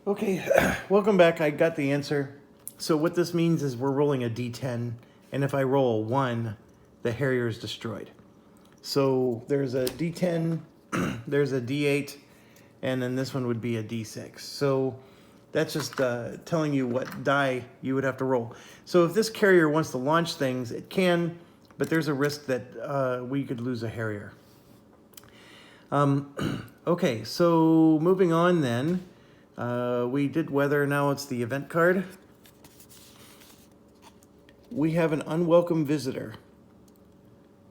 Okay, welcome back. I got the answer. So what this means is we're rolling a d10, and if I roll a 1, the Harrier is destroyed. So there's a d10, there's a d8, and then this one would be a d6. So that's just telling you what die you would have to roll. So if this carrier wants to launch things, it can, but there's a risk that we could lose a Harrier. Okay, so moving on then. We did weather, now it's the event card. We have an unwelcome visitor.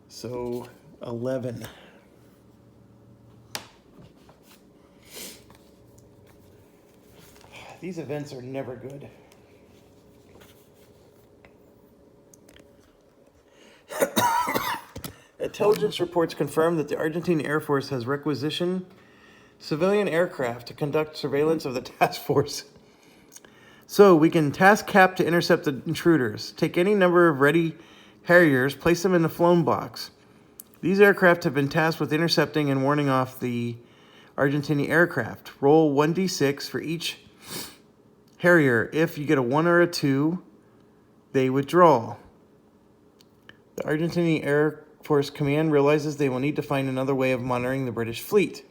So 11. These events are never good. Intelligence reports confirm that the Argentine Air Force has requisitioned civilian aircraft to conduct surveillance of the task force. So we can task Cap to intercept the intruders. Take any number of ready Harriers, place them in the flown box. These aircraft have been tasked with intercepting and warning off the Argentine aircraft. Roll 1d6 for each Harrier. If you get a 1 or a 2, they withdraw. The Argentine Air Force Command realizes they will need to find another way of monitoring the British fleet.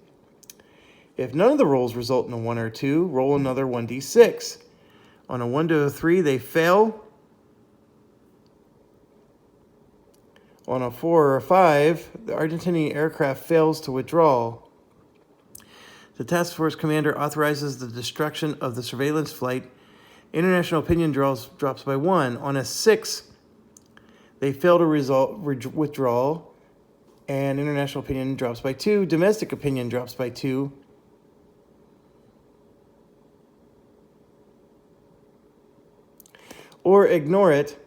If none of the rolls result in a 1 or a 2, roll another 1d6. On a 1 to a 3, they fail. On a 4 or a 5, the Argentine aircraft fails to withdraw. The task force commander authorizes the destruction of the surveillance flight. International opinion drops by 1. On a 6, they fail to withdraw, and international opinion drops by 2. Domestic opinion drops by 2. Or ignore it.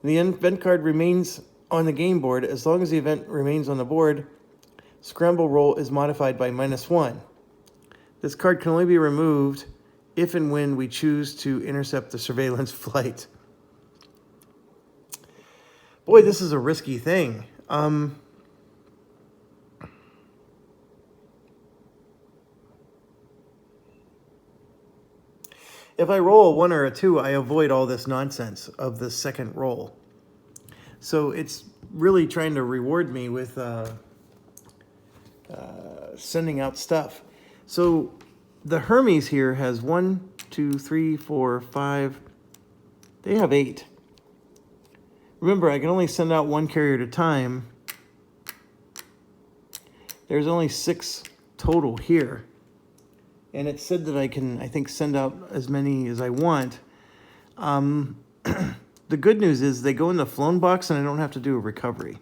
The event card remains on the game board. As long as the event remains on the board, scramble roll is modified by -1. This card can only be removed if and when we choose to intercept the surveillance flight. Boy, this is a risky thing. If I roll a 1 or a 2, I avoid all this nonsense of the second roll. So it's really trying to reward me with sending out stuff. So the Hermes here has 1, 2, 3, 4, 5. They have 8. Remember, I can only send out 1 carrier at a time. There's only 6 total here. And it said that I can, I think, send out as many as I want. The good news is they go in the flown box and I don't have to do a recovery.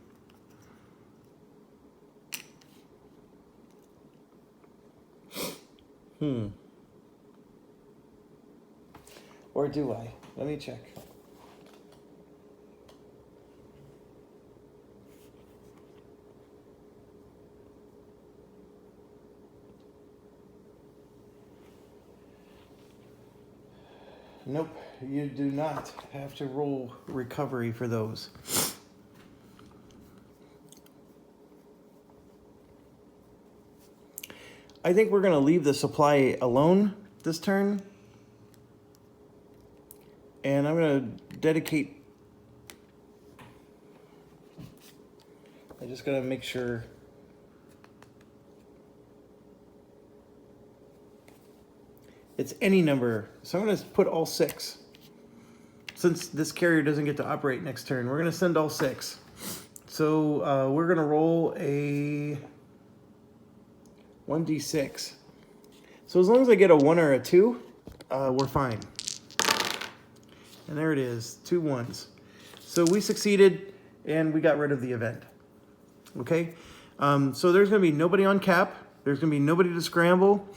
Or do I? Let me check. Nope, you do not have to roll recovery for those. I think we're going to leave the supply alone this turn. And I'm going to dedicate... I just got to make sure... It's any number, so I'm going to put all 6. Since this carrier doesn't get to operate next turn, we're going to send all 6. So we're going to roll a 1d6. So as long as I get a 1 or a 2, we're fine. And there it is, 2 1s. So we succeeded, and we got rid of the event. Okay? So there's going to be nobody on Cap. There's going to be nobody to scramble.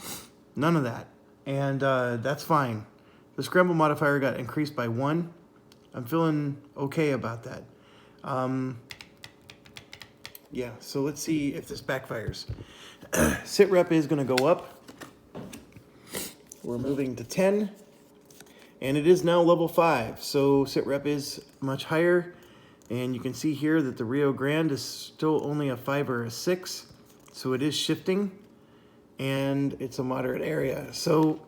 None of that. And that's fine. The scramble modifier got increased by 1. I'm feeling okay about that. Yeah, so let's see if this backfires. Sit rep is going to go up. We're moving to 10. And it is now level 5. So sit rep is much higher. And you can see here that the Rio Grande is still only a 5 or a 6. So it is shifting. And it's a moderate area. So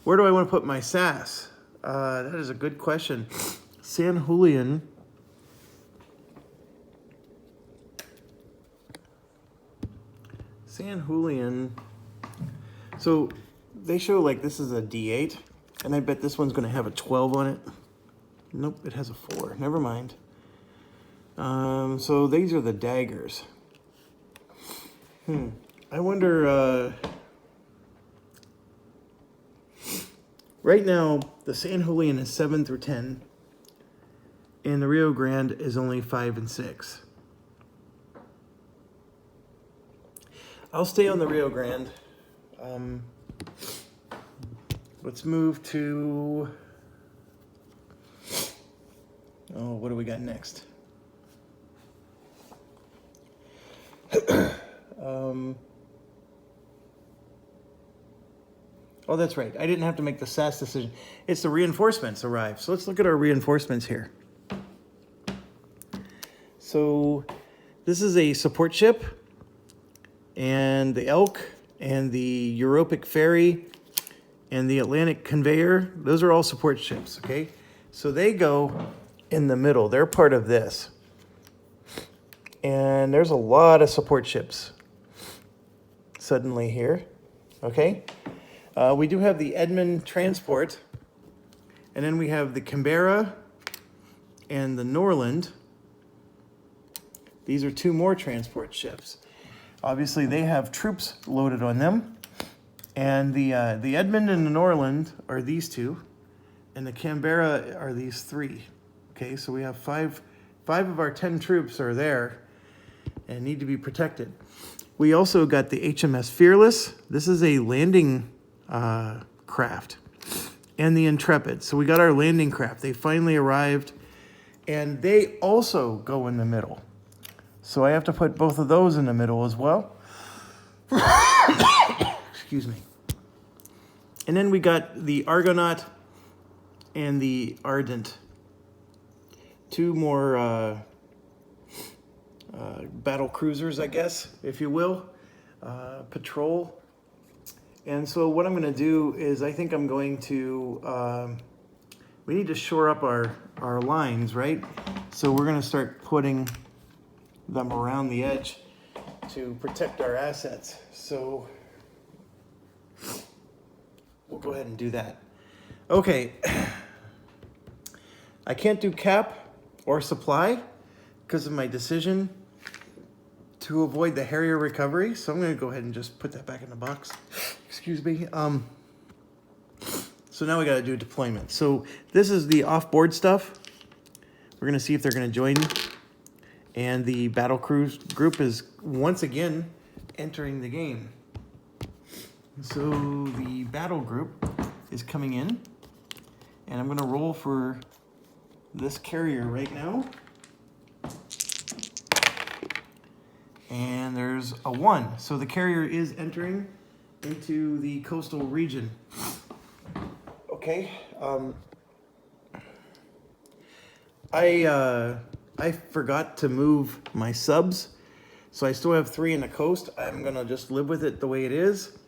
Where do I want to put my SAS? That is a good question. San Julian. San Julian. So they show like this is a D8, and I bet this one's going to have a 12 on it. Nope, it has a 4. Never mind. So these are the daggers. I wonder, right now, the San Julian is 7 through 10, and the Rio Grande is only 5 and 6. I'll stay on the Rio Grande. Let's move to, oh, what do we got next? Oh, that's right. I didn't have to make the SAS decision. It's the reinforcements arrived. So let's look at our reinforcements here. So this is a support ship, and the Elk and the Europic Ferry and the Atlantic Conveyor, those are all support ships, okay? So they go in the middle. They're part of this. And there's a lot of support ships suddenly here, okay? We do have the Edmund Transport, and then we have the Canberra and the Norland. These are 2 more transport ships. Obviously, they have troops loaded on them. And the Edmund and the Norland are these 2, and the Canberra are these 3. Okay, so we have 5 of our 10 troops are there and need to be protected. We also got the HMS Fearless. This is a landing craft, and the Intrepid. So we got our landing craft. They finally arrived, and they also go in the middle. So I have to put both of those in the middle as well. Excuse me. And then we got the Argonaut and the Ardent. 2 more battle cruisers, I guess, if you will, patrol. And so what I'm going to do is I think I'm going to, we need to shore up our lines, right? So we're going to start putting them around the edge to protect our assets. So we'll go ahead and do that. Okay. I can't do cap or supply because of my decision to avoid the Harrier recovery. So I'm going to go ahead and just put that back in the box. Excuse me. So now we got to do deployment. So this is the off-board stuff. We're going to see if they're going to join. And the battle cruise group is once again entering the game. So the battle group is coming in. And I'm going to roll for this carrier right now. And there's a 1. So the carrier is entering into the coastal region. Okay. I forgot to move my subs. So I still have 3 in the coast. I'm going to just live with it the way it is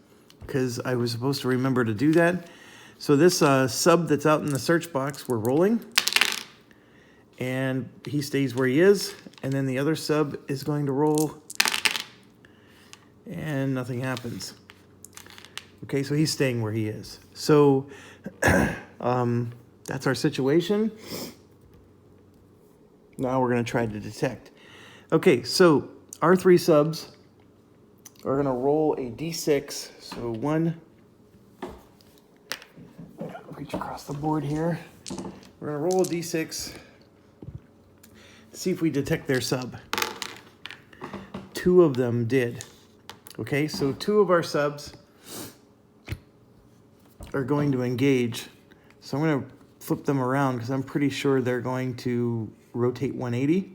because I was supposed to remember to do that. So this sub that's out in the search box, we're rolling. And he stays where he is. And then the other sub is going to roll. And nothing happens. Okay, so he's staying where he is. So that's our situation. Now we're going to try to detect. Okay, so our 3 subs are going to roll a d6. So 1. Reach across the board here. We're going to roll a d6. See if we detect their sub. 2 of them did. Okay, so 2 of our subs are going to engage. So I'm going to flip them around because I'm pretty sure they're going to rotate 180.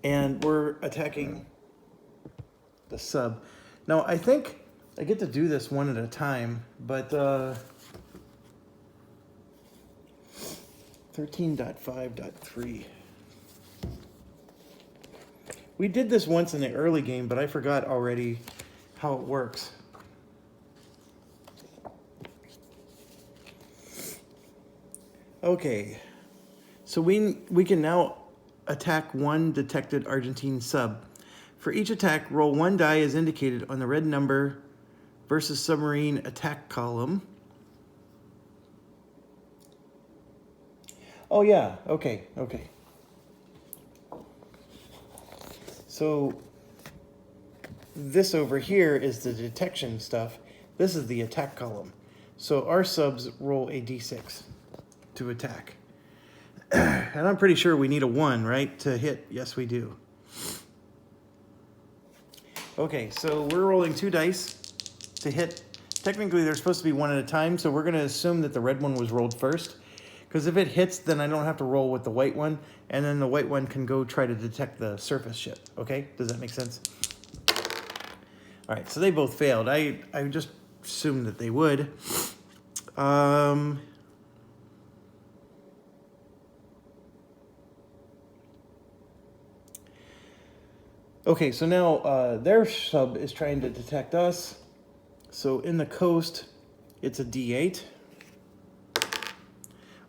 And we're attacking the sub. Now, I think I get to do this one at a time, but 13.5.3. We did this once in the early game, but I forgot already how it works. Okay, so we can now attack one detected Argentine sub. For each attack, roll one die as indicated on the red number versus submarine attack column. Oh yeah, okay. So this over here is the detection stuff. This is the attack column. So our subs roll a d6 to attack. And I'm pretty sure we need a 1, right, to hit. Yes, we do. Okay, so we're rolling 2 dice to hit. Technically, they're supposed to be 1 at a time, so we're going to assume that the red one was rolled first. Because if it hits, then I don't have to roll with the white one, and then the white one can go try to detect the surface ship. Okay, does that make sense? All right, so they both failed. I just assumed that they would. Okay, so now their sub is trying to detect us. So in the coast, it's a D8.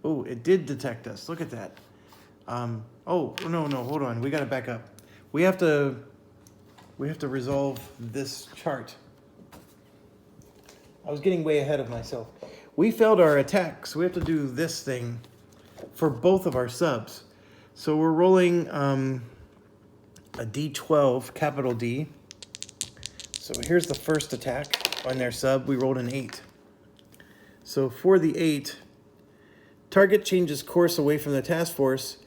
Oh, it did detect us. Look at that. Oh, no, hold on. We got to back up. We have to resolve this chart. I was getting way ahead of myself. We failed our attack, so we have to do this thing for both of our subs. So we're rolling a D12, capital D. So here's the first attack on their sub. We rolled an 8. So for the 8, target changes course away from the task force.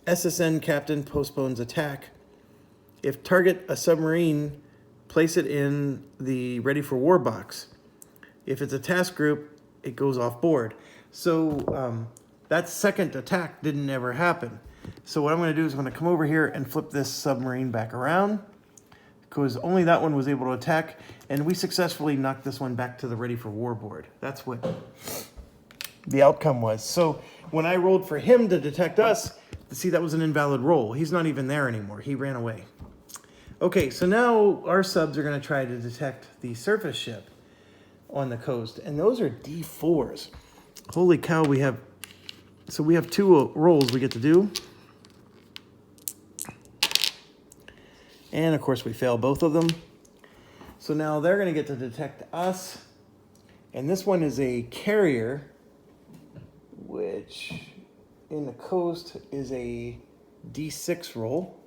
SSN captain postpones attack. If target a submarine, place it in the ready for war box. If it's a task group, it goes off board. So that second attack didn't ever happen. So what I'm going to do is I'm going to come over here and flip this submarine back around, because only that one was able to attack, and we successfully knocked this one back to the ready for war board. That's what the outcome was. So when I rolled for him to detect us, see, that was an invalid roll. He's not even there anymore. He ran away. Okay, so now our subs are going to try to detect the surface ship on the coast, and those are D4s. Holy cow, we have 2 rolls we get to do. And of course we fail both of them. So now they're going to get to detect us. And this one is a carrier, which in the coast is a D6 roll.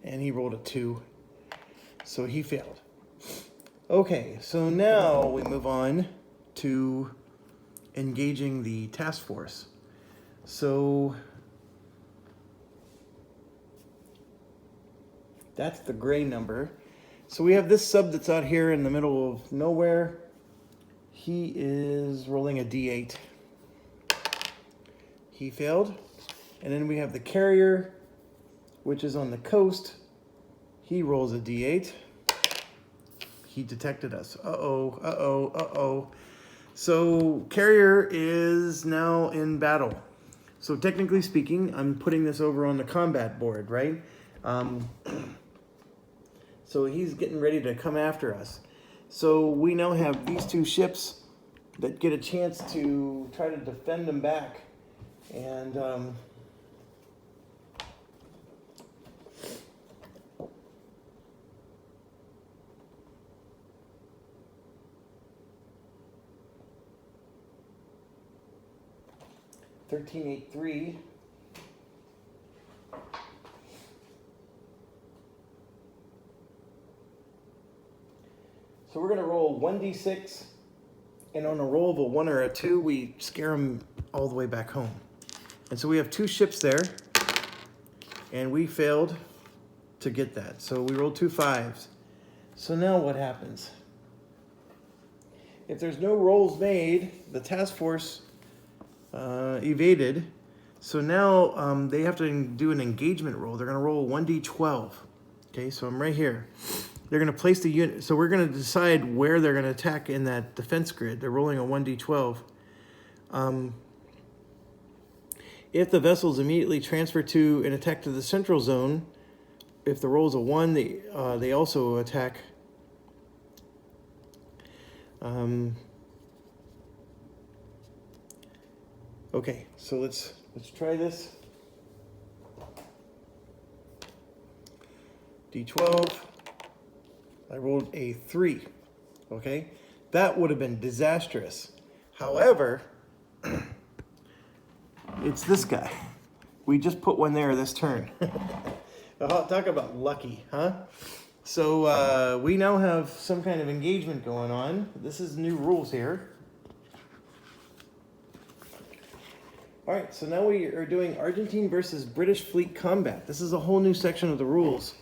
And he rolled a 2. So he failed. Okay, so now we move on to engaging the task force. So that's the gray number. So we have this sub that's out here in the middle of nowhere. He is rolling a D8. He failed. And then we have the carrier, which is on the coast. He rolls a D8. He detected us. Uh-oh. So carrier is now in battle. So technically speaking, I'm putting this over on the combat board, right? So he's getting ready to come after us. So we now have these 2 ships that get a chance to try to defend them back. And 1383. So we're going to roll 1d6, and on a roll of a 1 or a 2, we scare them all the way back home. And so we have 2 ships there, and we failed to get that. So we rolled 2 5s. So now what happens? If there's no rolls made, the task force evaded. So now they have to do an engagement roll. They're going to roll 1d12. Okay, so I'm right here. They're going to place the unit. So we're going to decide where they're going to attack in that defense grid. They're rolling a 1d12. If the vessels immediately transfer to and attack to the central zone, if the roll is a 1, they also attack. Okay, so let's try this. D12. I rolled a 3. Okay, that would have been disastrous. However, it's this guy. We just put one there this turn. Talk about lucky, huh? So we now have some kind of engagement going on. This is new rules here. All right, so now we are doing Argentine versus British fleet combat. This is a whole new section of the rules.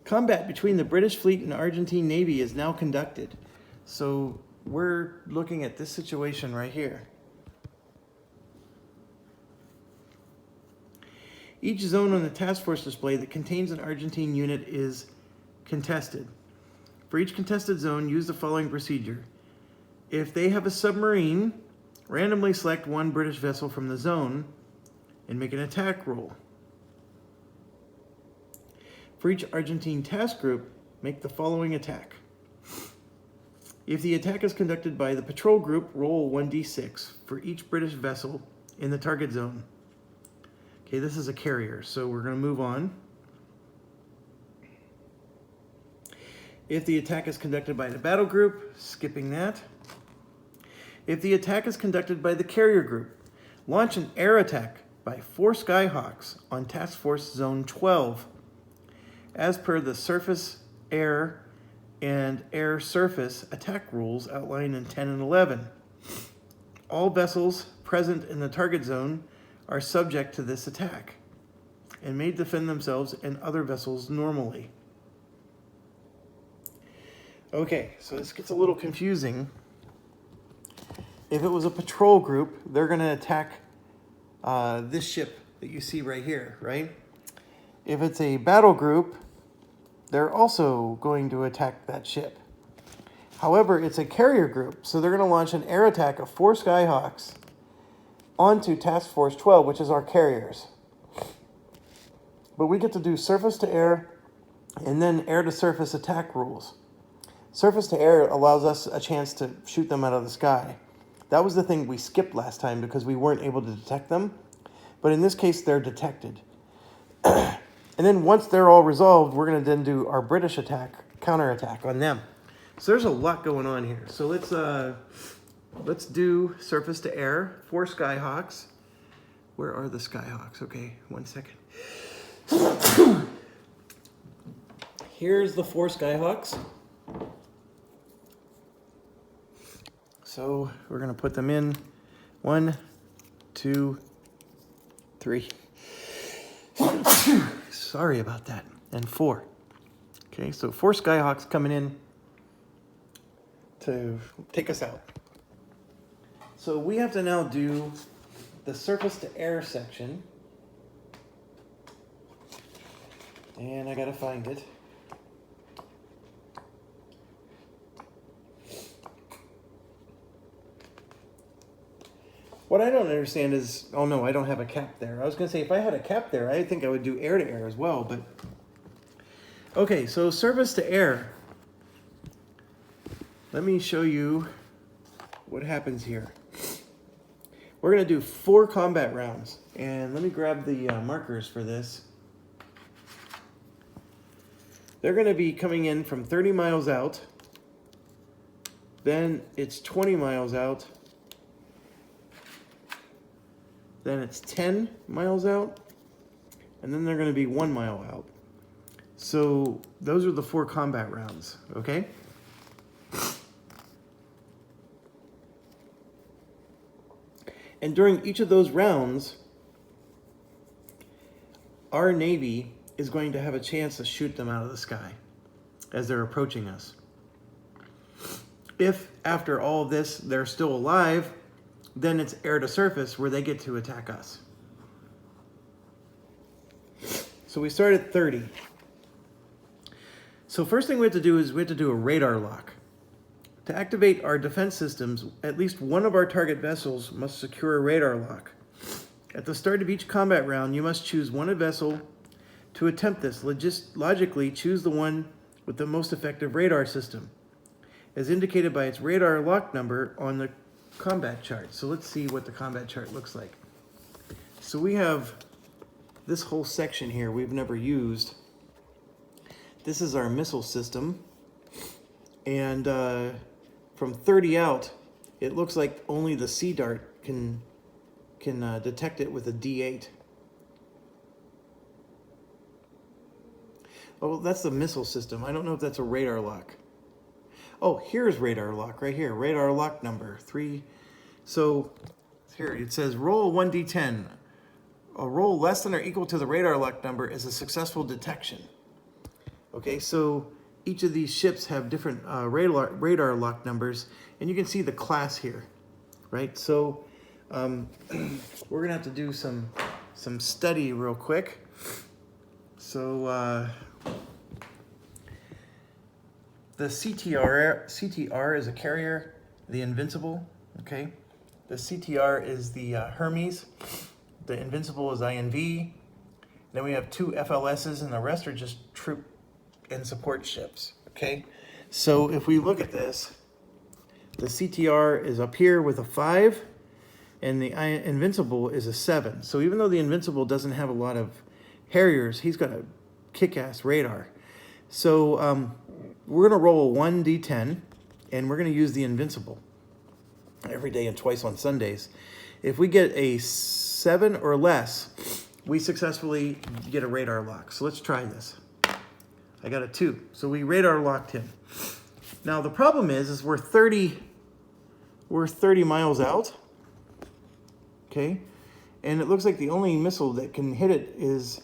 Combat between the British fleet and Argentine Navy is now conducted. So we're looking at this situation right here. Each zone on the task force display that contains an Argentine unit is contested. For each contested zone, use the following procedure. If they have a submarine, randomly select one British vessel from the zone and make an attack roll. For each Argentine task group, make the following attack. If the attack is conducted by the patrol group, roll 1d6 for each British vessel in the target zone. Okay, this is a carrier, so we're going to move on. If the attack is conducted by the battle group, skipping that. If the attack is conducted by the carrier group, launch an air attack by 4 Skyhawks on Task Force Zone 12, as per the surface, air, and air-surface attack rules outlined in 10 and 11. All vessels present in the target zone are subject to this attack and may defend themselves and other vessels normally. Okay, so this gets a little confusing. If it was a patrol group, they're going to attack this ship that you see right here, right? If it's a battle group, they're also going to attack that ship. However, it's a carrier group, so they're going to launch an air attack of 4 Skyhawks onto Task Force 12, which is our carriers. But we get to do surface to air and then air to surface attack rules. Surface to air allows us a chance to shoot them out of the sky. That was the thing we skipped last time because we weren't able to detect them. But in this case, they're detected. And then once they're all resolved, we're going to then do our British attack, counterattack on them. So there's a lot going on here. So let's do surface to air, 4 Skyhawks. Where are the Skyhawks? Okay, 1 second. Here's the 4 Skyhawks. So we're going to put them in 1, 2, 3. Sorry about that. And 4. Okay, so 4 Skyhawks coming in to take us out. So we have to now do the surface to air section. And I gotta find it. What I don't understand is, oh no, I don't have a cap there. I was gonna say if I had a cap there, I think I would do air to air as well, but. Okay, so surface to air. Let me show you what happens here. We're going to do 4 combat rounds. And let me grab the markers for this. They're going to be coming in from 30 miles out. Then it's 20 miles out. Then it's 10 miles out. And then they're going to be 1 mile out. So those are the 4 combat rounds, okay? And during each of those rounds, our Navy is going to have a chance to shoot them out of the sky as they're approaching us. If, after all of this, they're still alive, then it's air to surface where they get to attack us. So we start at 30. So first thing we have to do is we have to do a radar lock. To activate our defense systems, at least one of our target vessels must secure a radar lock. At the start of each combat round, you must choose one vessel. To attempt this, logically choose the one with the most effective radar system, as indicated by its radar lock number on the combat chart. So let's see what the combat chart looks like. So we have this whole section here we've never used. This is our missile system. And from 30 out, it looks like only the Sea Dart can detect it with a D8. Oh, that's the missile system. I don't know if that's a radar lock. Oh, here's radar lock right here. Radar lock number 3. So here it says roll 1d10. A roll less than or equal to the radar lock number is a successful detection. Okay, so each of these ships have different radar lock numbers, and you can see the class here, right? So we're gonna have to do some study real quick. So the CTR is a carrier, the Invincible, okay? The CTR is the Hermes, the Invincible is INV, then we have 2 FLSs, and the rest are just troop and support ships, okay? So if we look at this, the CTR is up here with a 5, and the Invincible is a 7. So even though the Invincible doesn't have a lot of Harriers, he's got a kick-ass radar. So we're gonna roll a 1d10, and we're gonna use the Invincible every day and twice on Sundays. If we get a 7 or less, we successfully get a radar lock. So let's try this. I got a 2, so we radar locked him. Now the problem is we're 30 miles out, okay? And it looks like the only missile that can hit it is,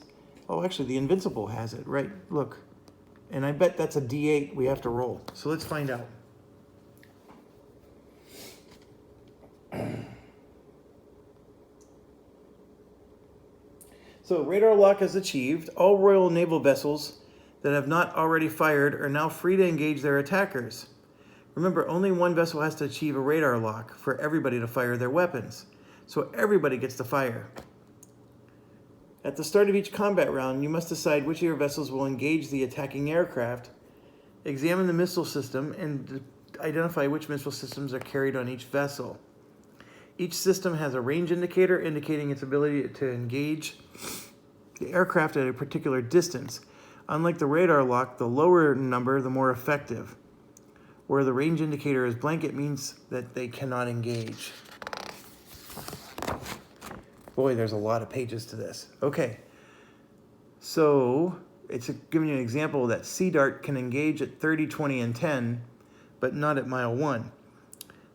oh, actually the Invincible has it, right? Look, and I bet that's a D8 we have to roll. So let's find out. So radar lock is achieved. All Royal Naval vessels that have not already fired are now free to engage their attackers. Remember, only one vessel has to achieve a radar lock for everybody to fire their weapons. So everybody gets to fire. At the start of each combat round, you must decide which of your vessels will engage the attacking aircraft, examine the missile system, and identify which missile systems are carried on each vessel. Each system has a range indicator indicating its ability to engage the aircraft at a particular distance. Unlike the radar lock, the lower number, the more effective. Where the range indicator is blank, it means that they cannot engage. Boy, there's a lot of pages to this. Okay, so it's giving you an example that Sea Dart can engage at 30, 20, and 10, but not at mile 1.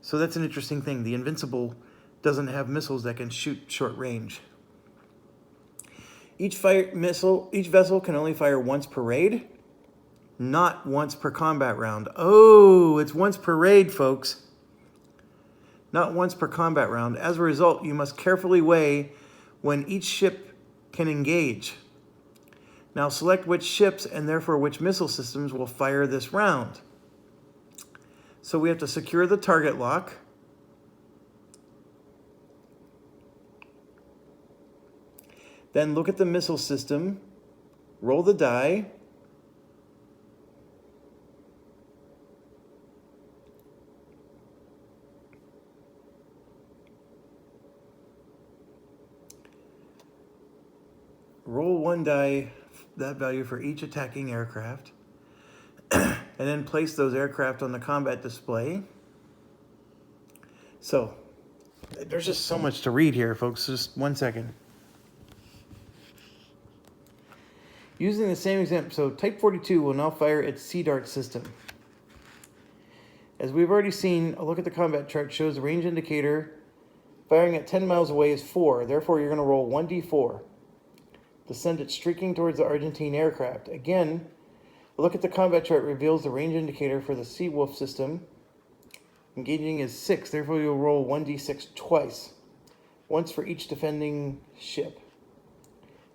So that's an interesting thing. The Invincible doesn't have missiles that can shoot short range. Each vessel can only fire once per raid, not once per combat round. Oh, it's once per raid, folks. Not once per combat round. As a result, you must carefully weigh when each ship can engage. Now select which ships and therefore which missile systems will fire this round. So we have to secure the target lock. Then look at the missile system, roll the die, roll 1 die, that value for each attacking aircraft, and then place those aircraft on the combat display. So, there's just so much to read here, folks. Just 1 second. Using the same example, so Type 42 will now fire its Sea Dart system. As we've already seen, a look at the combat chart shows the range indicator firing at 10 miles away is 4. Therefore, you're going to roll 1d4 to send it streaking towards the Argentine aircraft. Again, a look at the combat chart reveals the range indicator for the Seawolf system. Engaging is 6. Therefore, you'll roll 1d6 twice, once for each defending ship.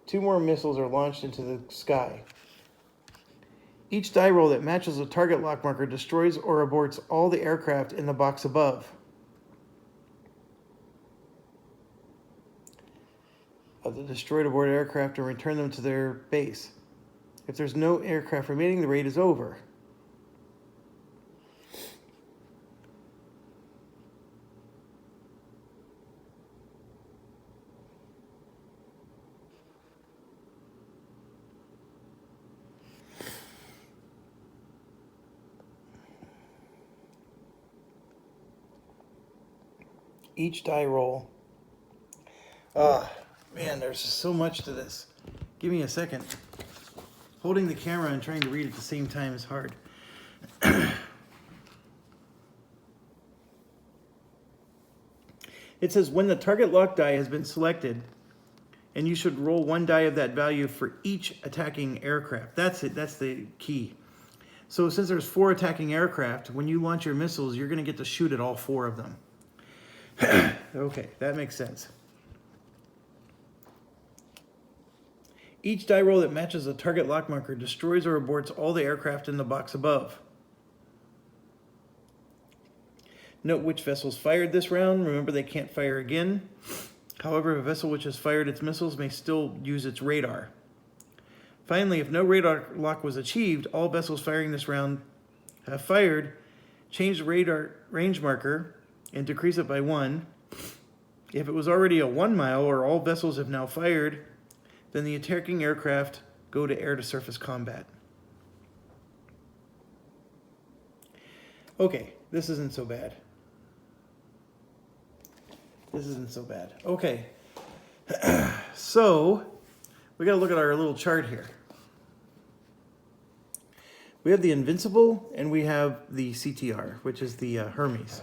2 more missiles are launched into the sky. Each die roll that matches the target lock marker destroys or aborts all the aircraft in the box above. Of the destroyed aboard aircraft and return them to their base. If there's no aircraft remaining, the raid is over. each die roll. Ah, man, there's just so much to this. Give me a second. Holding the camera and trying to read at the same time is hard. It says when the target lock die has been selected, and you should roll one die of that value for each attacking aircraft. That's it. That's the key. So since there's 4 attacking aircraft, when you launch your missiles, you're going to get to shoot at all 4 of them. Okay, that makes sense. Each die roll that matches a target lock marker destroys or aborts all the aircraft in the box above. Note which vessels fired this round. Remember, they can't fire again. However, a vessel which has fired its missiles may still use its radar. Finally, if no radar lock was achieved, all vessels firing this round have fired. Change the radar range marker and decrease it by 1. If it was already a 1 mile or all vessels have now fired, then the attacking aircraft go to air-to-surface combat. Okay, this isn't so bad. This isn't so bad. Okay, so we got to look at our little chart here. We have the Invincible and we have the CTR, which is the Hermes.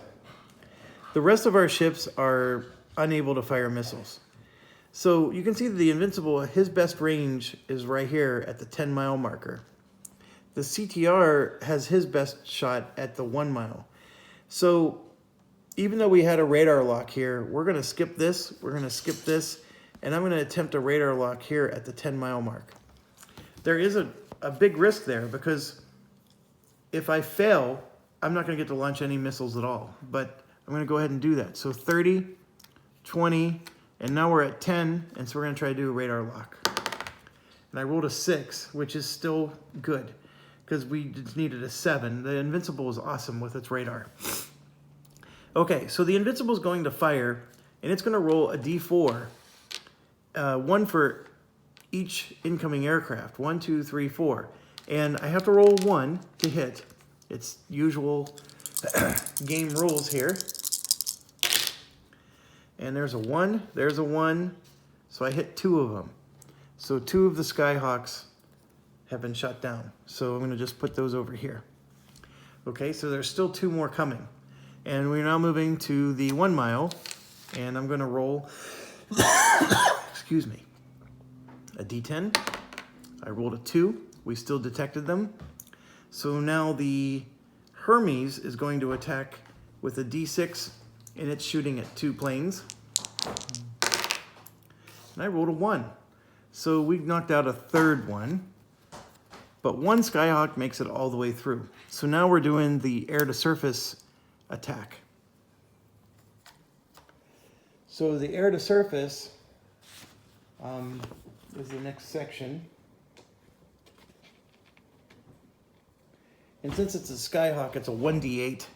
The rest of our ships are unable to fire missiles. So you can see that the Invincible, his best range is right here at the 10-mile marker. The CTR has his best shot at the 1 mile. So even though we had a radar lock here, we're going to skip this, we're going to skip this, and I'm going to attempt a radar lock here at the 10-mile mark. There is a big risk there because if I fail, I'm not going to get to launch any missiles at all. But I'm going to go ahead and do that. So 30, 20, and now we're at 10, and so we're going to try to do a radar lock. And I rolled a 6, which is still good because we just needed a 7. The Invincible is awesome with its radar. Okay, so the Invincible is going to fire, and it's going to roll a D4, 1 for each incoming aircraft. 1, 2, 3, 4. And I have to roll 1 to hit. It's usual game rules here. And there's a 1, there's a 1, so I hit 2 of them. So 2 of the Skyhawks have been shut down. So I'm going to just put those over here. Okay, so there's still 2 more coming. And we're now moving to the 1 mile, and I'm going to roll, excuse me, a D10. I rolled a 2. We still detected them. So now the Hermes is going to attack with a D6, and it's shooting at 2 planes. And I rolled a 1. So we knocked out a 3rd one, but 1 Skyhawk makes it all the way through. So now we're doing the air-to-surface attack. So the air-to-surface is the next section. And since it's a Skyhawk, it's a 1d8.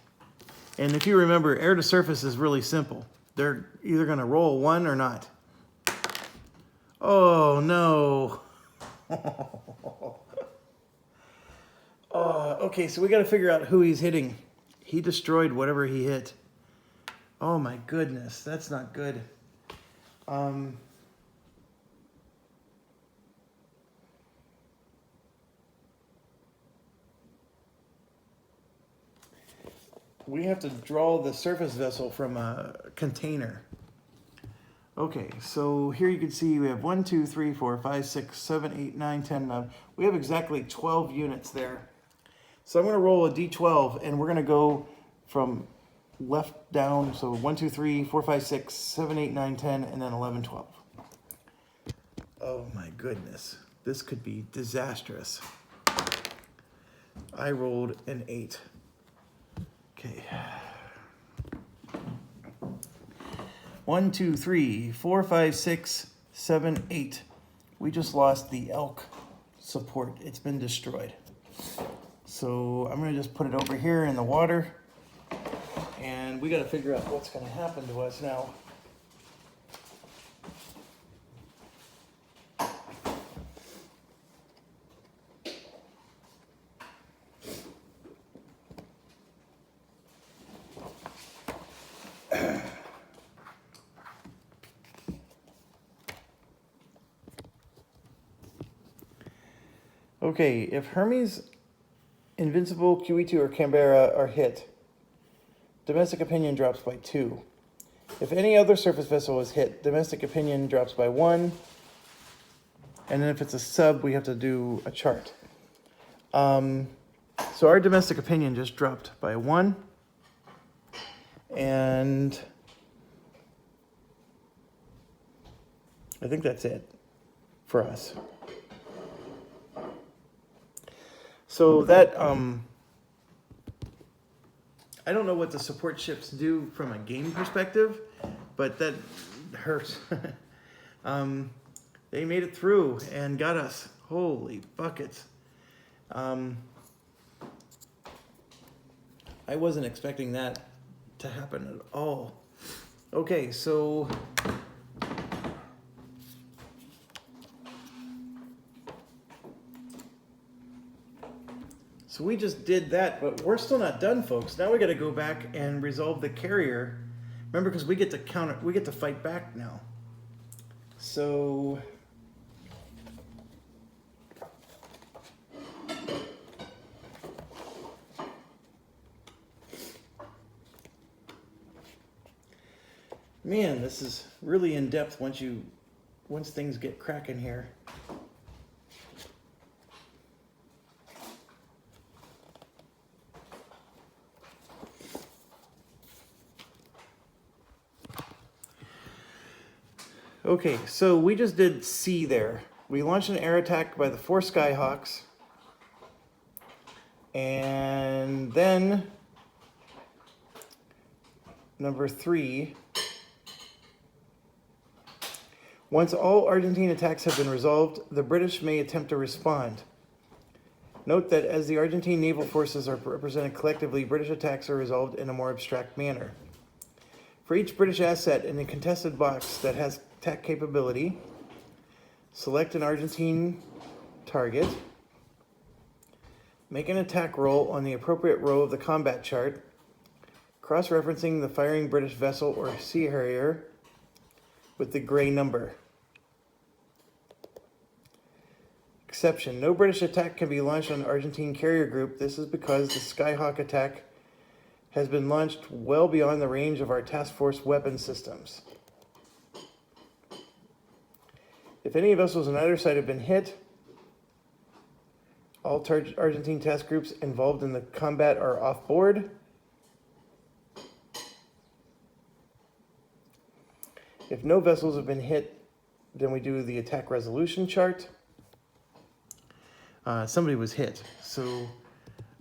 And if you remember, air-to-surface is really simple. They're either going to roll 1 or not. Oh, no. Okay, so we got to figure out who he's hitting. He destroyed whatever he hit. Oh, my goodness. That's not good. We have to draw the surface vessel from a container. Okay, so here you can see we have 1, 2, 3, 4, 5, 6, 7, 8, 9, 10, 11. We have exactly 12 units there. So I'm going to roll a d12, and we're going to go from left down. So 1, 2, 3, 4, 5, 6, 7, 8, 9, 10, and then 11, 12. Oh my goodness. This could be disastrous. I rolled an 8. Okay. 1, 2, 3, 4, 5, 6, 7, 8. We just lost the elk support. It's been destroyed. So I'm going to just put it over here in the water. And we got to figure out what's going to happen to us now. Okay, if Hermes, Invincible, QE2, or Canberra are hit, domestic opinion drops by 2. If any other surface vessel is hit, domestic opinion drops by 1. And then if it's a sub, we have to do a chart. So our domestic opinion just dropped by 1. And I think that's it for us. So that, I don't know what the support ships do from a game perspective, but that hurts. They made it through and got us. Holy buckets. I wasn't expecting that to happen at all. Okay, so we just did that, but we're still not done, folks. Now we got to go back and resolve the carrier. Remember, because we get to fight back now. So man, this is really in depth once things get cracking here. Okay, so we just did C there. We launched an air attack by the 4 Skyhawks. And then number 3. Once all Argentine attacks have been resolved, the British may attempt to respond. Note that as the Argentine naval forces are represented collectively, British attacks are resolved in a more abstract manner. For each British asset in a contested box that has attack capability, select an Argentine target, make an attack roll on the appropriate row of the combat chart, cross-referencing the firing British vessel or sea harrier with the gray number. Exception: no British attack can be launched on the Argentine carrier group. This is because the Skyhawk attack has been launched well beyond the range of our task force weapon systems. If any vessels on either side have been hit, all Argentine task groups involved in the combat are off board. If no vessels have been hit, then we do the attack resolution chart. Somebody was hit. So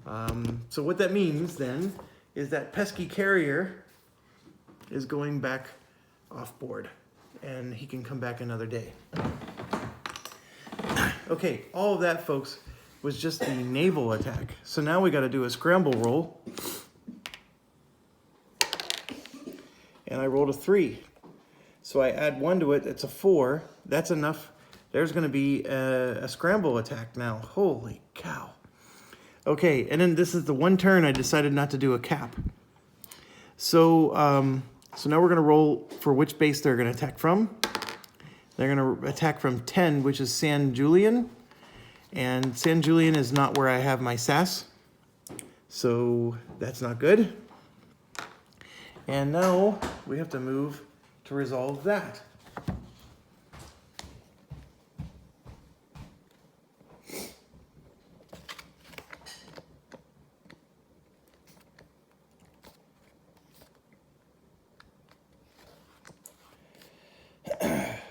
what that means then is that pesky carrier is going back off board, and he can come back another day. Okay, all of that, folks, was just the naval attack. So now we got to do a scramble roll. And I rolled a 3. So I add 1 to it, it's a 4. That's enough. There's going to be a scramble attack now. Holy cow. Okay, and then this is the one turn I decided not to do a cap. So now we're going to roll for which base they're going to attack from. They're going to attack from 10, which is San Julian. And San Julian is not where I have my SAS. So that's not good. And now we have to move to resolve that.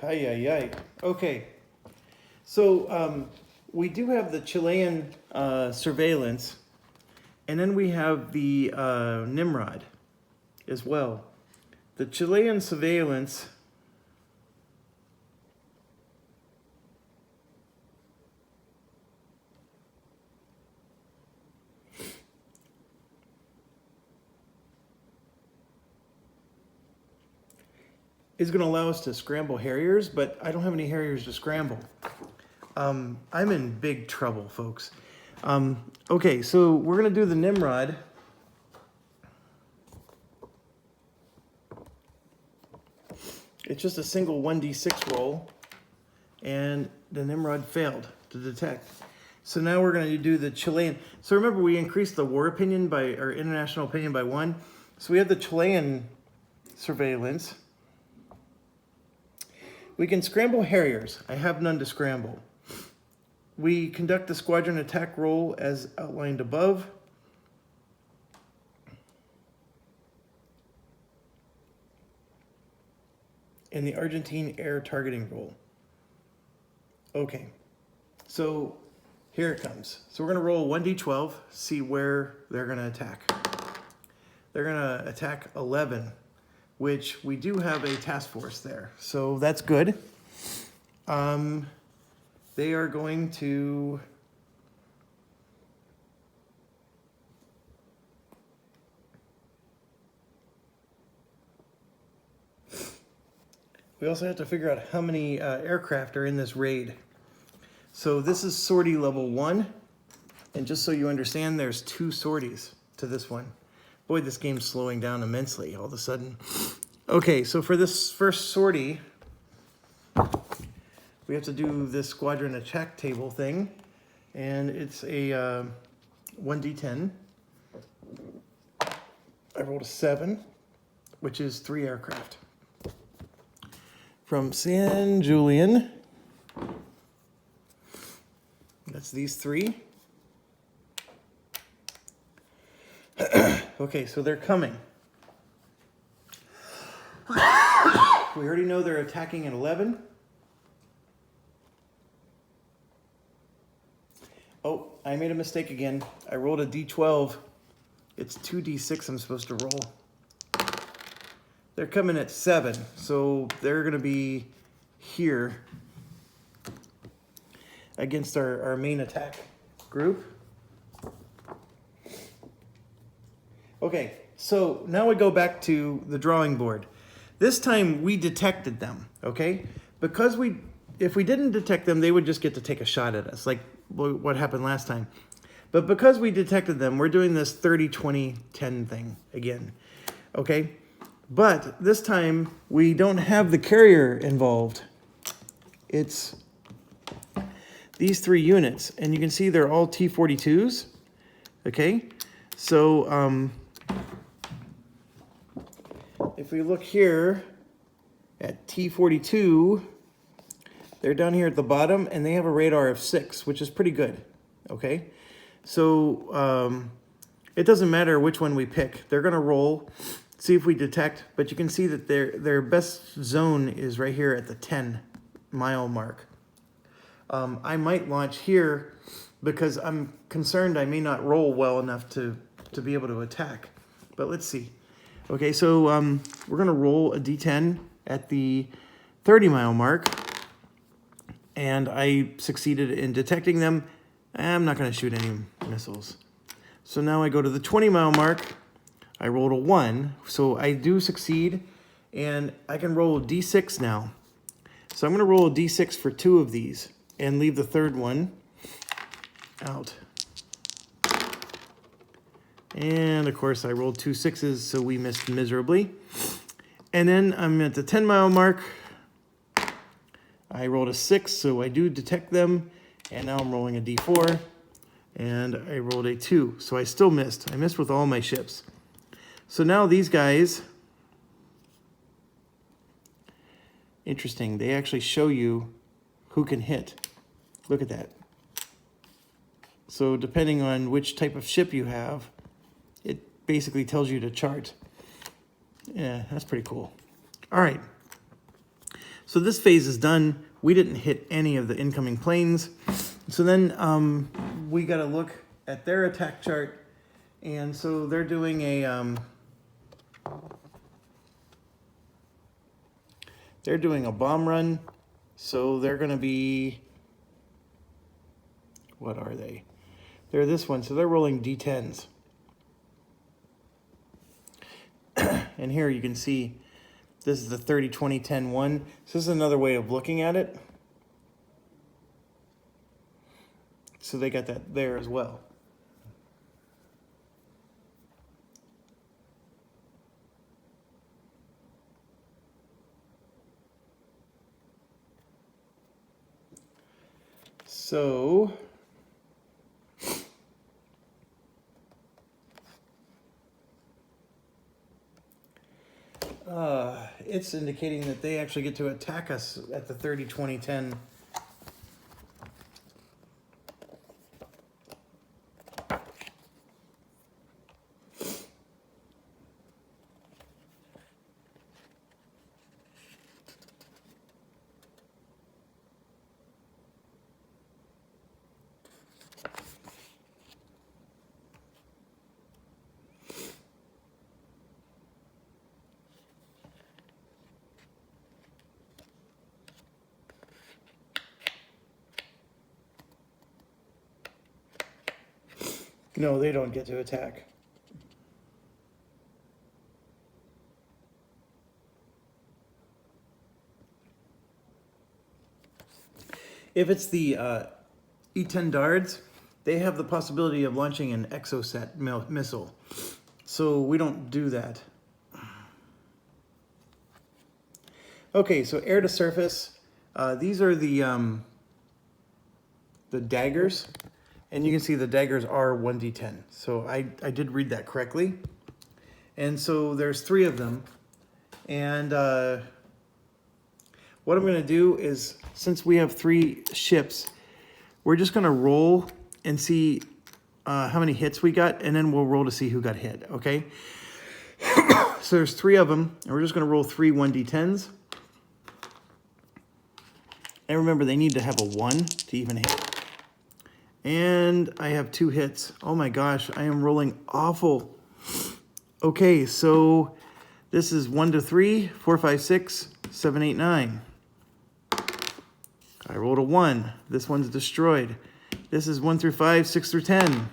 Ay, ay, ay. Okay. So we do have the Chilean surveillance, and then we have the Nimrod as well. The Chilean surveillance is going to allow us to scramble Harriers, but I don't have any Harriers to scramble. I'm in big trouble, folks. Okay, so we're going to do the Nimrod. It's just a single 1d6 roll, and the Nimrod failed to detect. So now we're going to do the Chilean. So remember, we increased the war opinion by, or international opinion by 1. So we have the Chilean surveillance. We can scramble Harriers. I have none to scramble. We conduct the squadron attack roll as outlined above. And the Argentine air targeting roll. Okay, so here it comes. So we're gonna roll 1d12, see where they're gonna attack. They're gonna attack 11, which we do have a task force there. So that's good. They are going to we also have to figure out how many aircraft are in this raid. So this is sortie level 1. And just so you understand, there's 2 sorties to this one. Boy, this game's slowing down immensely all of a sudden. Okay, so for this first sortie, we have to do this squadron attack table thing. And it's a 1d10. I rolled a 7, which is 3 aircraft. From San Julian, that's these 3. Okay, so they're coming. We already know they're attacking at 11. Oh, I made a mistake again. I rolled a d12. It's 2d6 I'm supposed to roll. They're coming at 7, so they're going to be here against our main attack group. Okay, so now we go back to the drawing board. This time we detected them, okay? Because if we didn't detect them, they would just get to take a shot at us, like what happened last time. But because we detected them, we're doing this 30, 20, 10 thing again, okay? But this time, we don't have the carrier involved. It's these 3 units, and you can see they're all T-42s, okay? So if we look here at T-42, they're down here at the bottom, and they have a radar of 6, which is pretty good, okay? So it doesn't matter which one we pick. They're gonna roll, see if we detect, but you can see that their best zone is right here at the 10-mile mark. I might launch here because I'm concerned I may not roll well enough to be able to attack. But let's see. Okay, so we're gonna roll a d10 at the 30-mile mark, and I succeeded in detecting them. I'm not gonna shoot any missiles. So now I go to the 20-mile mark. I rolled a 1, so I do succeed, and I can roll a d6 now. So I'm going to roll a d6 for 2 of these and leave the third one out. And of course I rolled 2 6s, so we missed miserably. And then I'm at the 10-mile mark. I rolled a 6, so I do detect them, and now I'm rolling a d4, and I rolled a 2, so I still missed. I missed with all my ships. So now these guys, interesting, they actually show you who can hit. Look at that. So depending on which type of ship you have, it basically tells you to chart. Yeah, that's pretty cool. All right. So this phase is done. We didn't hit any of the incoming planes. So then we got to look at their attack chart. And so they're doing a bomb run. So they're going to be, what are they? They're this one. So they're rolling D10s. And here you can see this is the 30, 20, 10, 1. So this is another way of looking at it. So they got that there as well. So It's indicating that they actually get to attack us at the 30, 20, 10. No, they don't get to attack. If it's the E-10 dards, they have the possibility of launching an exocet missile. So we don't do that. Okay, so air to surface. These are the daggers. And you can see the daggers are 1d10. So I did read that correctly. And so there's 3 of them. And what I'm going to do is, since we have 3 ships, we're just going to roll and see how many hits we got. And then we'll roll to see who got hit, okay? So there's 3 of them. And we're just going to roll 3 1d10s. And remember, they need to have a 1 to even hit. And I have 2 hits. Oh my gosh, I am rolling awful. Okay, so this is 1 to 3, 4, 5, 6, 7, 8, 9. I rolled a 1. This one's destroyed. This is 1 through 5, 6 through 10.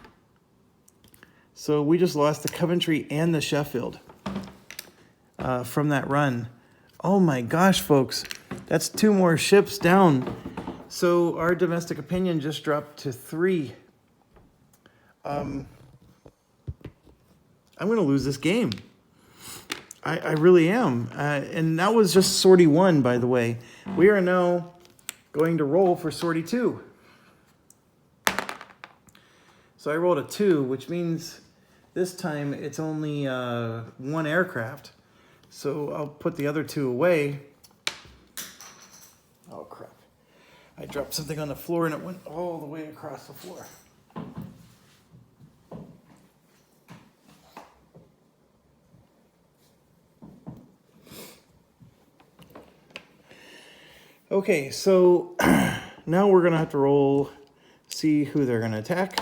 So we just lost the Coventry and the Sheffield from that run. Oh my gosh, folks. That's 2 more ships down. So our domestic opinion just dropped to 3. I'm going to lose this game. I really am. And that was just sortie 1, by the way. We are now going to roll for sortie 2. So I rolled a 2, which means this time it's only 1 aircraft. So I'll put the other 2 away. Oh, crap. I dropped something on the floor and it went all the way across the floor. Okay, so now we're going to have to roll, see who they're going to attack.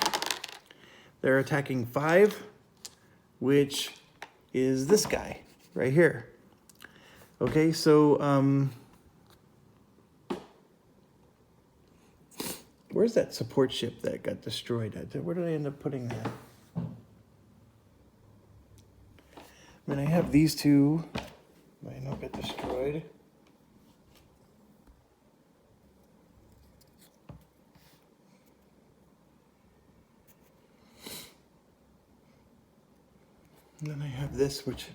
They're attacking 5, which is this guy right here. Okay, so where's that support ship that got destroyed at? Where did I end up putting that? I mean, I have these 2. Might not get destroyed. And then I have this, which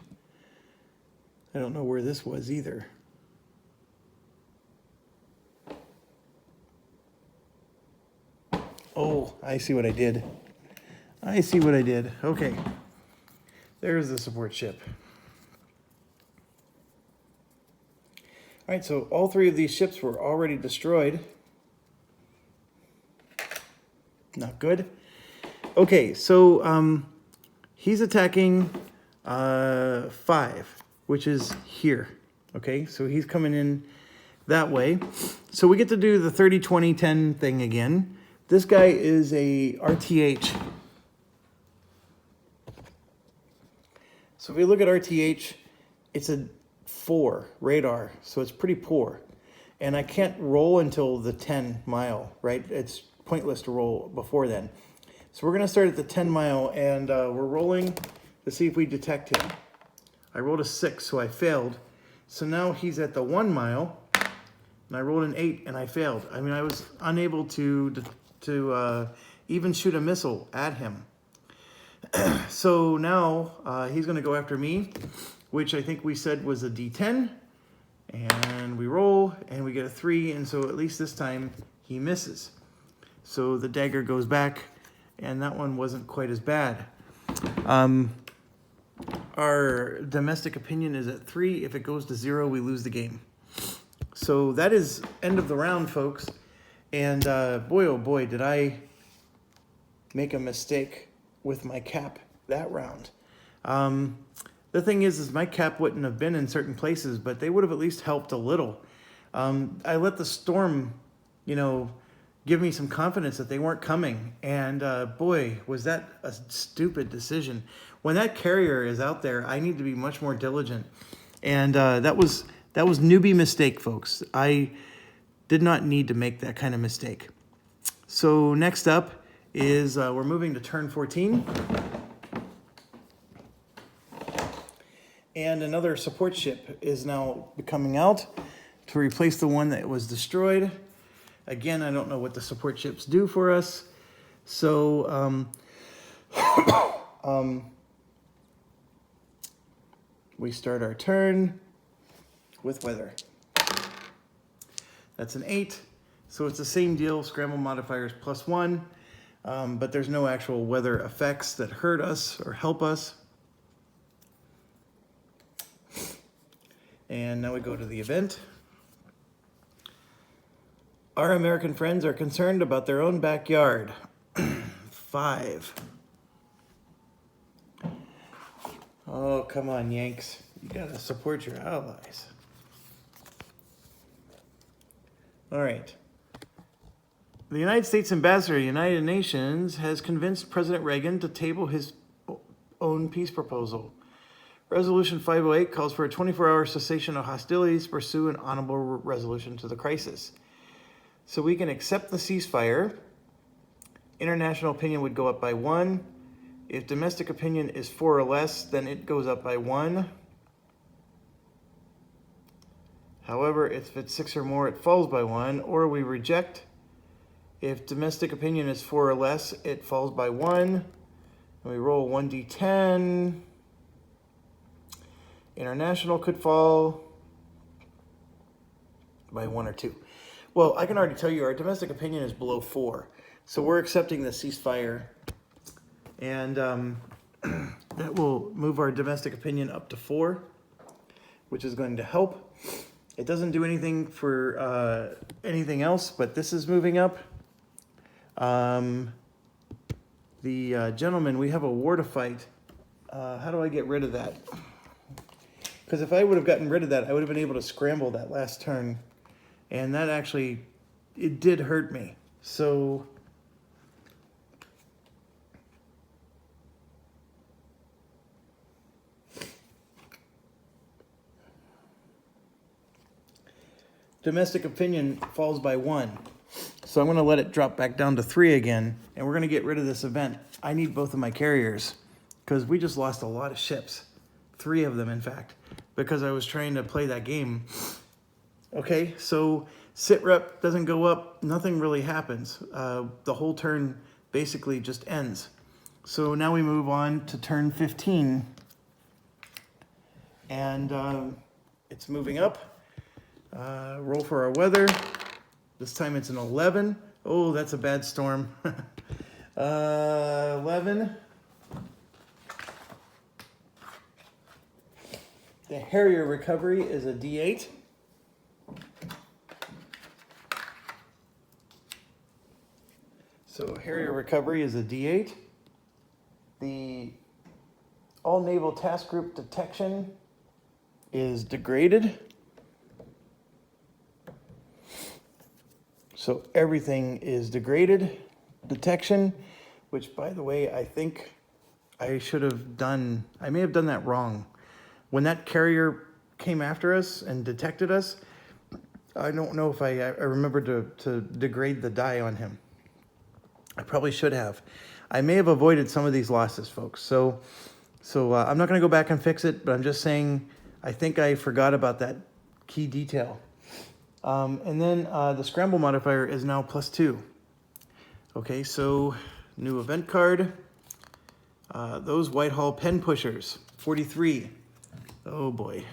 I don't know where this was either. Oh, I see what I did. I see what I did. Okay. There's the support ship. All right, so all 3 of these ships were already destroyed. Not good. Okay, so he's attacking 5, which is here. Okay, so he's coming in that way. So we get to do the 30, 20, 10 thing again. This guy is a RTH. So if we look at RTH, it's a 4 radar, so it's pretty poor. And I can't roll until the 10 mile, right? It's pointless to roll before then. So we're gonna start at the 10 mile and we're rolling to see if we detect him. I rolled a 6, so I failed. So now he's at the 1 mile and I rolled an 8 and I failed. I mean, I was unable to even shoot a missile at him. So now he's gonna go after me, which I think we said was a D10. And we roll and we get a 3, and so at least this time he misses. So the dagger goes back, and that one wasn't quite as bad. our domestic opinion is at 3. If it goes to 0, we lose the game. So that is end of the round, folks. And boy, oh boy, did I make a mistake with my cap that round. The thing is my cap wouldn't have been in certain places, but they would have at least helped a little. I let the storm, give me some confidence that they weren't coming. And boy, was that a stupid decision. When that carrier is out there, I need to be much more diligent. And that was newbie mistake, folks. I did not need to make that kind of mistake. So next up is we're moving to turn 14. And another support ship is now coming out to replace the one that was destroyed. Again, I don't know what the support ships do for us. So we start our turn with weather. That's an 8. So it's the same deal, scramble modifiers +1, but there's no actual weather effects that hurt us or help us. And now we go to the event. Our American friends are concerned about their own backyard. 5. Oh, come on, Yanks. You gotta support your allies. All right. The United States ambassador to the United Nations has convinced President Reagan to table his own peace proposal. Resolution 508 calls for a 24-hour cessation of hostilities to pursue an honorable resolution to the crisis. So we can accept the ceasefire. International opinion would go up by 1. If domestic opinion is 4 or less, then it goes up by 1. However, if it's 6 or more, it falls by 1, or we reject. If domestic opinion is 4 or less, it falls by 1. And we roll 1d10. International could fall by 1 or 2. Well, I can already tell you our domestic opinion is below 4. So we're accepting the ceasefire. And that will move our domestic opinion up to 4, which is going to help. It doesn't do anything for anything else, but this is moving up. The gentleman, we have a war to fight. How do I get rid of that? Because if I would have gotten rid of that, I would have been able to scramble that last turn. And that actually, it did hurt me. So domestic opinion falls by 1. So I'm going to let it drop back down to 3 again, and we're going to get rid of this event. I need both of my carriers because we just lost a lot of ships. 3 of them, in fact, because I was trying to play that game. Okay, so sit rep doesn't go up. Nothing really happens. The whole turn basically just ends. So now we move on to turn 15. And it's moving up. Roll for our weather. This time it's an 11. Oh, that's a bad storm. 11. The Harrier recovery is a D8. So Harrier recovery is a D8. The All Naval Task Group detection is degraded. So everything is degraded. Detection, which by the way, I think I should have done, I may have done that wrong. When that carrier came after us and detected us, I don't know if I remembered to degrade the die on him. I probably should have. I may have avoided some of these losses, folks. So I'm not going to go back and fix it, but I'm just saying I think I forgot about that key detail. And then the scramble modifier is now +2. Okay, so new event card. Those Whitehall pen pushers, 43. Oh boy,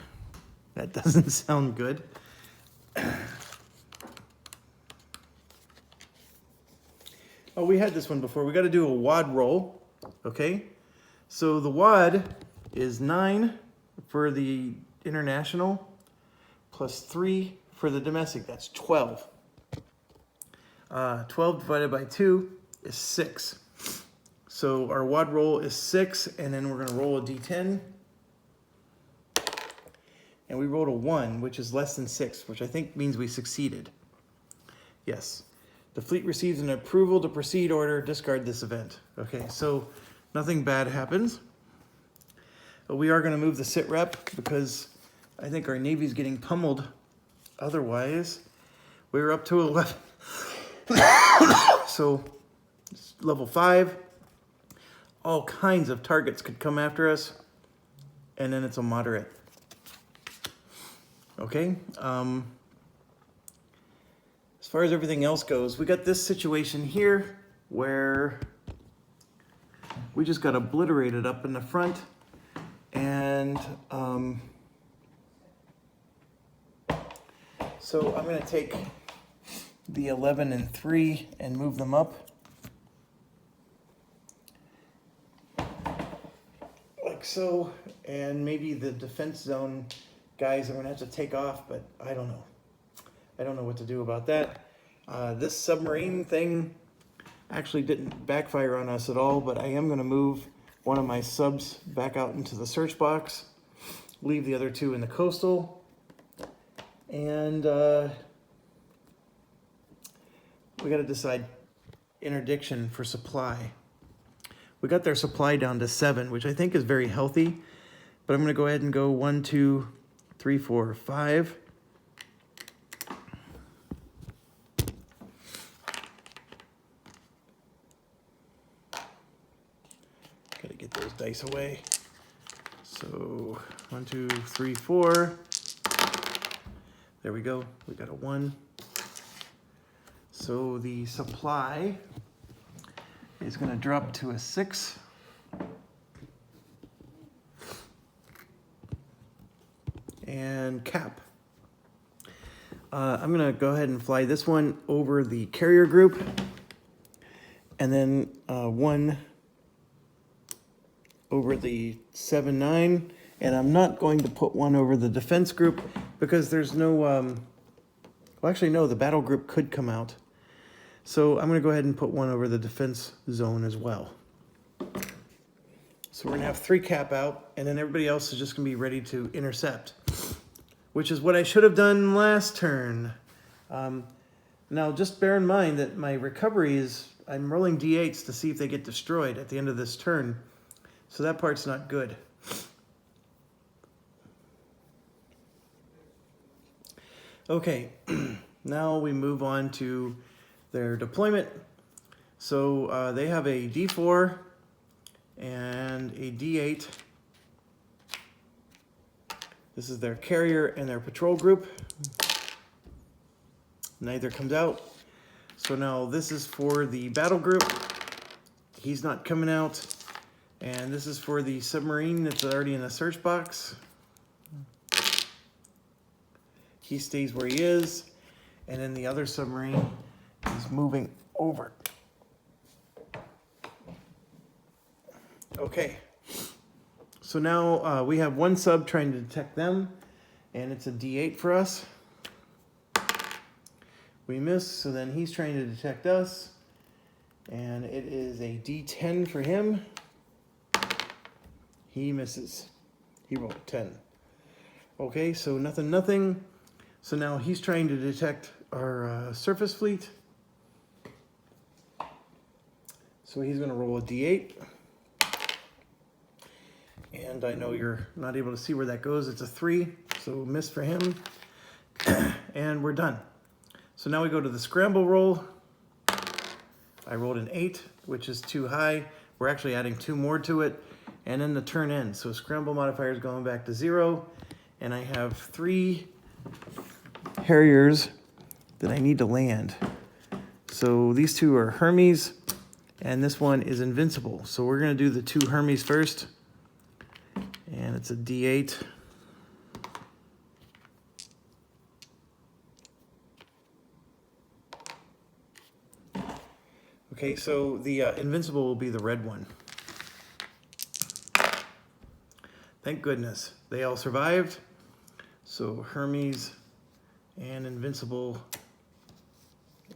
that doesn't sound good. Oh, we had this one before. We got to do a WAD roll, okay? So the WAD is 9 for the international, plus 3 for the domestic. That's 12. 12 divided by 2 is 6. So our wad roll is 6, and then we're going to roll a d10. And we rolled a 1, which is less than 6, which I think means we succeeded. Yes. The fleet receives an approval to proceed order. Discard this event. Okay, so nothing bad happens. But we are going to move the sit rep because I think our Navy's getting pummeled. Otherwise, we're up to 11. So, level 5. All kinds of targets could come after us. And then it's a moderate. Okay. As far as everything else goes, we got this situation here where we just got obliterated up in the front. And so I'm going to take the 11 and 3 and move them up. Like so. And maybe the defense zone guys are going to have to take off, but I don't know. I don't know what to do about that. This submarine thing actually didn't backfire on us at all, but I am going to move one of my subs back out into the search box, leave the other 2 in the coastal, and we got to decide interdiction for supply. We got their supply down to 7, which I think is very healthy, but I'm going to go ahead and go 1, 2, 3, 4, 5. Gotta get those dice away. So 1, 2, 3, 4. There we go. We got a 1. So the supply is going to drop to a 6. And cap. I'm going to go ahead and fly this one over the carrier group. And then 1 over the 7-9. And I'm not going to put 1 over the defense group because there's no... well, actually, no, the battle group could come out. So I'm going to go ahead and put 1 over the defense zone as well. So we're going to have 3 cap out, and then everybody else is just going to be ready to intercept, which is what I should have done last turn. Now, just bear in mind that my recovery is, I'm rolling d8s to see if they get destroyed at the end of this turn. So that part's not good. Okay, now we move on to their deployment. So they have a D4 and a D8. This is their carrier and their patrol group. Neither comes out. So now this is for the battle group. He's not coming out. And this is for the submarine that's already in the search box. He stays where he is. And then the other submarine is moving over. Okay. So now we have 1 sub trying to detect them. And it's a D8 for us. We miss, so then he's trying to detect us. And it is a D10 for him. He misses. He rolled a 10. Okay, so nothing, nothing. So now he's trying to detect our surface fleet. So he's going to roll a D8. And I know you're not able to see where that goes. It's a 3, so miss for him. And we're done. So now we go to the scramble roll. I rolled an 8, which is too high. We're actually adding 2 more to it. And then the turn ends. So scramble modifier is going back to 0. And I have 3 Harriers that I need to land. So these 2 are Hermes. And this one is Invincible. So we're going to do the 2 Hermes first. And it's a D8. Okay, so the Invincible will be the red one. Thank goodness. They all survived. So Hermes and Invincible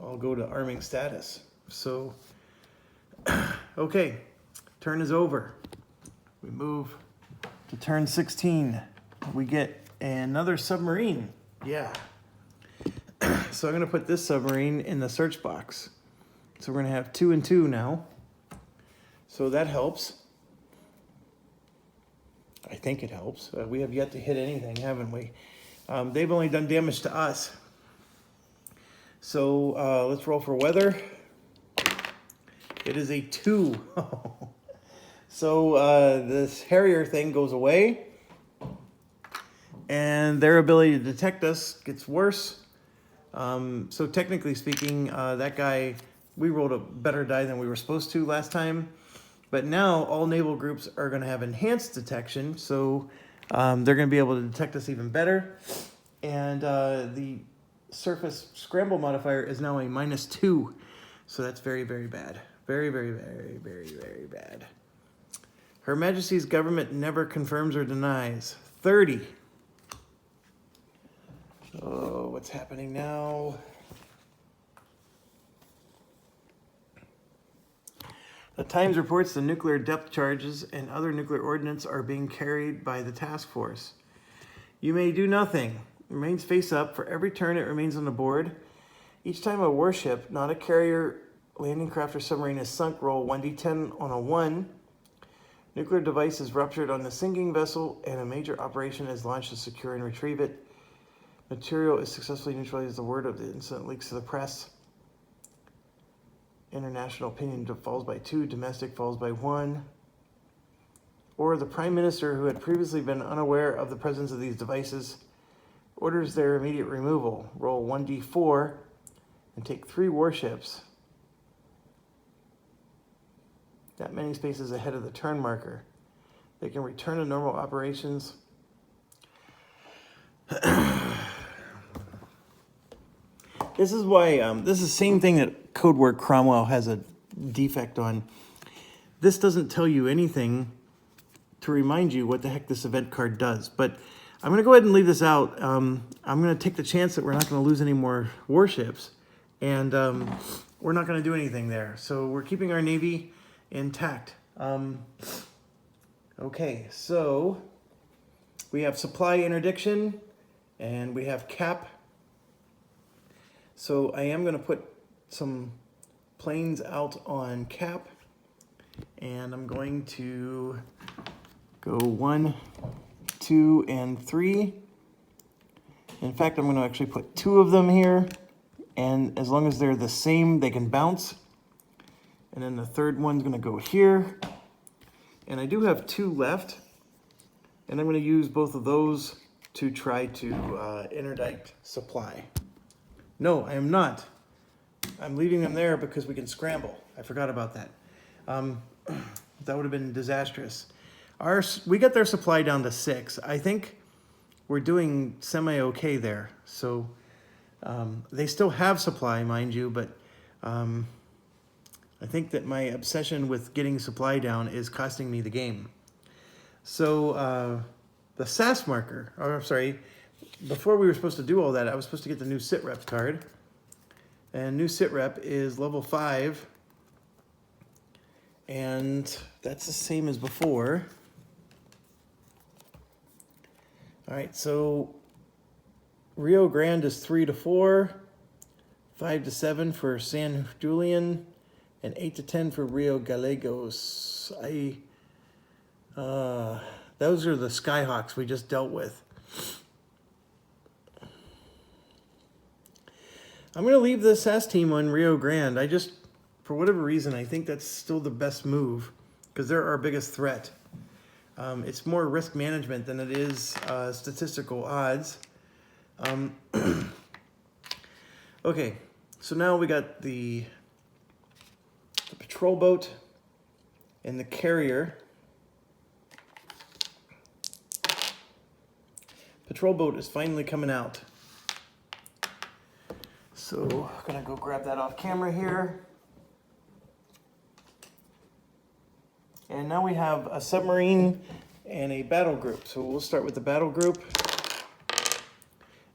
all go to arming status. So, okay, turn is over. We move to turn 16. We get another submarine. Yeah. So I'm going to put this submarine in the search box. So we're going to have 2 and 2 now. So that helps. I think it helps. We have yet to hit anything, haven't we? They've only done damage to us. So let's roll for weather. It is a 2. So this Harrier thing goes away. And their ability to detect us gets worse. So technically speaking, that guy, we rolled a better die than we were supposed to last time. But now all naval groups are going to have enhanced detection. So they're going to be able to detect us even better. And the surface scramble modifier is now a -2. So that's very, very bad. Very, very, very, very, very bad. Her Majesty's government never confirms or denies. 30. Oh, what's happening now? The Times reports the nuclear depth charges and other nuclear ordnance are being carried by the task force. You may do nothing. Remains face up. For every turn it remains on the board. Each time a warship, not a carrier, landing craft, or submarine is sunk, roll 1d10 on a 1. Nuclear device is ruptured on the sinking vessel and a major operation is launched to secure and retrieve it. Material is successfully neutralized. The word of the incident leaks to the press. International opinion falls by 2. Domestic falls by 1. Or the Prime Minister, who had previously been unaware of the presence of these devices, orders their immediate removal. Roll 1d4 and take 3 warships. That many spaces ahead of the turn marker. They can return to normal operations. This is why, this is the same thing that Codeword Cromwell has a defect on. This doesn't tell you anything to remind you what the heck this event card does. But I'm going to go ahead and leave this out. I'm going to take the chance that we're not going to lose any more warships. And we're not going to do anything there. So we're keeping our Navy intact. Okay, so we have supply interdiction and we have cap. So I am going to put some planes out on cap, and I'm going to go 1, 2, and 3. In fact, I'm going to actually put 2 of them here, and as long as they're the same, they can bounce. And then the third one's going to go here. And I do have 2 left, and I'm going to use both of those to try to interdict supply. No, I am not. I'm leaving them there because we can scramble. I forgot about that. That would have been disastrous. We got their supply down to 6. I think we're doing semi-okay there. So they still have supply, mind you, but I think that my obsession with getting supply down is costing me the game. So the SAS marker, or I'm sorry, before we were supposed to do all that, I was supposed to get the new SITREP card. And new SITREP is level 5. And that's the same as before. All right, so Rio Grande is 3 to 4, 5 to 7 for San Julian, and 8 to 10 for Rio Gallegos. Those are the Skyhawks we just dealt with. I'm going to leave the SAS team on Rio Grande. For whatever reason, I think that's still the best move because they're our biggest threat. It's more risk management than it is statistical odds. Okay, so now we got the patrol boat and the carrier. Patrol boat is finally coming out. So I'm gonna go grab that off camera here. And now we have a submarine and a battle group. So we'll start with the battle group.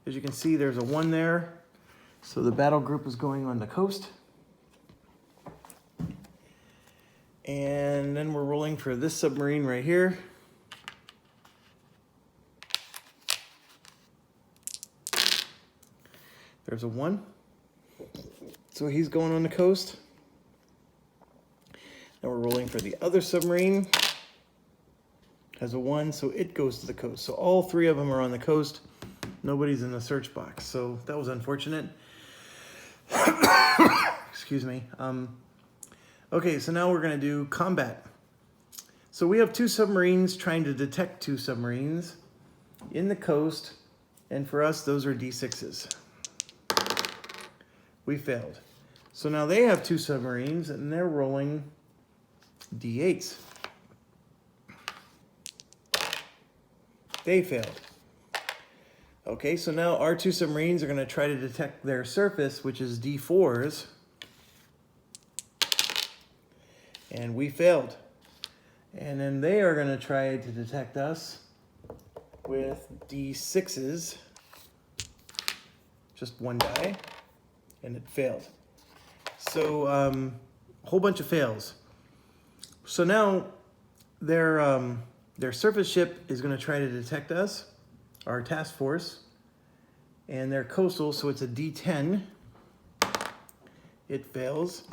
As you can see, there's a 1 there. So the battle group is going on the coast. And then we're rolling for this submarine right here. There's a 1. So he's going on the coast. Now we're rolling for the other submarine. Has a 1, so it goes to the coast. So all 3 of them are on the coast. Nobody's in the search box. So that was unfortunate. Excuse me. Okay, so now we're going to do combat. So we have 2 submarines trying to detect 2 submarines in the coast. And for us, those are D6s. We failed. So now they have 2 submarines and they're rolling D8s. They failed. Okay, so now our 2 submarines are going to try to detect their surface, which is D4s. And we failed. And then they are going to try to detect us with D6s. Just 1 die. And it failed. So a whole bunch of fails. So now their surface ship is going to try to detect us, our task force, and they're coastal, so it's a D10. It fails.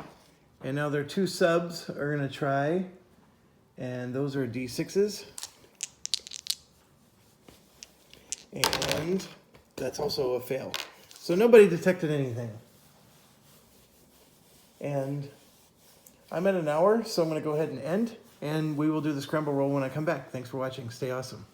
And now their 2 subs are going to try, and those are D6s. And that's also a fail. So nobody detected anything. And I'm at an hour, so I'm going to go ahead and end, and we will do the scramble roll when I come back. Thanks for watching. Stay awesome.